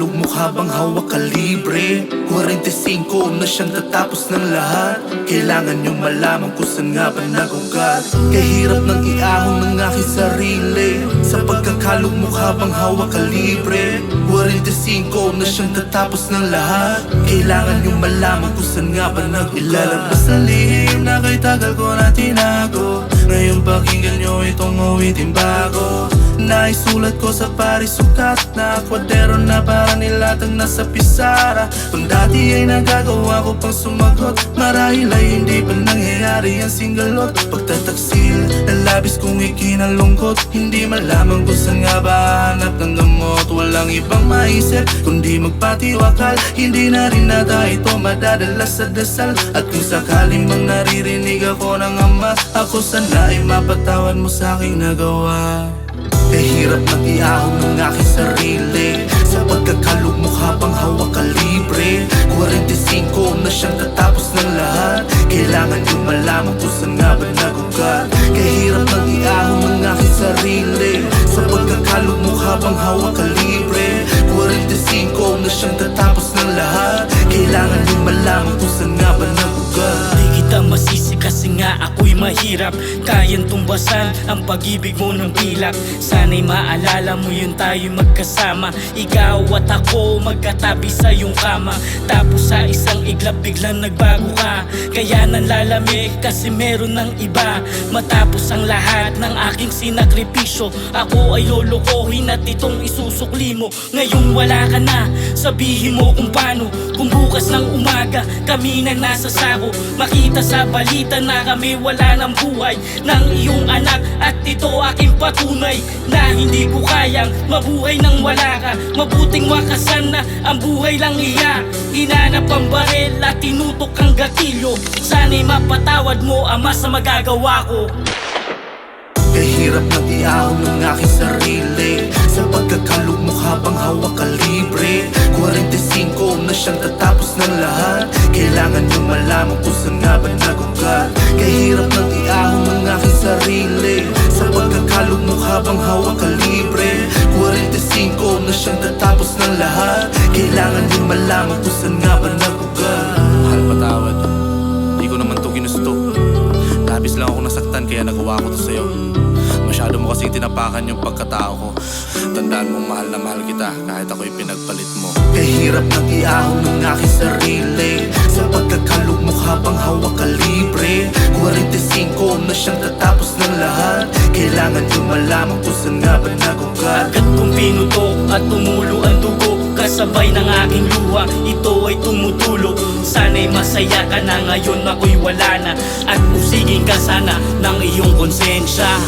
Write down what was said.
pagkakalugmok habang hawak ka libre. 45 na siyang tatapos ng lahat. Kailangan niyong malaman kung saan nga ba nagugat. Kahirap nang iahon ng aking sarili sa pagkakalugmok habang hawak ka libre. 45 na siyang tatapos ng lahat. Kailangan niyong malaman kung saan nga ba nagugat. Ilalabas ang lihim na kay tagal ko na tinago. Ngayon pakinggan niyo itong awiting bago. Naisulat ko sa parisukat na kwadero na para nilatag na sa pisara. Kung dati ay nagagawa ko pang sumagot, marahil ay hindi pa nangyayari ang singalot. Pagtataksil na labis kong ikinalungkot, hindi malaman kung saan nga ba hanap ng gamot. Walang ibang maisip kundi magpatiwakal. Hindi na rin nata ito madadala sa dasal. At kung sakaling mang naririnig ako ng ama, ako sana ay mapatawad mo sa aking nagawa. Kahirap nang iahon ng aking sarili sa pagkakalugmok habang hawak ka libre. 45 na siyang tatapos ng lahat. Kailangan niyong malaman kung saan nga ba nagugat. Kahirap nang iahon ng aking sarili sa pagkakalugmok habang hawak ka libre. 45 na siyang tatapos ng lahat. Kailangan niyong malaman kung saan nga ba nagugat. Di kita masisi kasi nga ako'y mahirap. Kayang tumbasan ang pag-ibig mo ng pilak. Sana'y maalala mo yun tayo'y magkasama. Ikaw at ako magkatabi sa iyong kama. Tapos sa isang iglap biglang nagbago ka. Kaya nanlalamig kasi meron ng iba. Matapos ang lahat ng aking sinakripisyo, ako ay lolokohin at itong isusukli mo. Ngayong wala ka na, sabihin mo kung paano. Kung bukas ng umaga kami na nasa sako, makita sa balita na kami wala ng buhay ng iyong anak. At ito aking patunay na hindi ko kayang mabuhay nang wala ka. Mabuting wakasan na ang buhay lang iya. Hinanap ang baril at tinutok ang gatilyo. Sana'y mapatawad mo ama sa magagawa ko. Kahirap nang iahon ng aking sarili sa pagkakalugmok habang hawak ka libre. 45 na siyang tatapos ng lahat. Kailangan niyong malaman kung saan nga ba nagugat. Kahirap nang iahon ng aking sarili sa pagkakalugmok habang hawak ka libre. 45 na siyang tatapos ng lahat. Kailangan niyong malaman kung saan nga ba nagugat. Mahal, patawad. Di ko naman to ginusto. Labis lang ako nasaktan kaya nagawa ko to sa'yo. Masyado mo kasing tinapakan yung pagkatao ko. Tandaan mong mahal na mahal kita kahit ako'y pinagpalit mo. Kahirap nang iahon ng aking sarili sa pagkakalugmok habang hawak ka libre. 45 na siyang tatapos ng lahat. Kailangan niyong malaman kung saan nga ba nagugat. Agad kong pinutok at tumulo ang dugo. Kasabay ng aking luha, ito ay tumutulo. Sana'y masaya ka na ngayon ako'y wala na. At usigin ka sana ng iyong konsensya.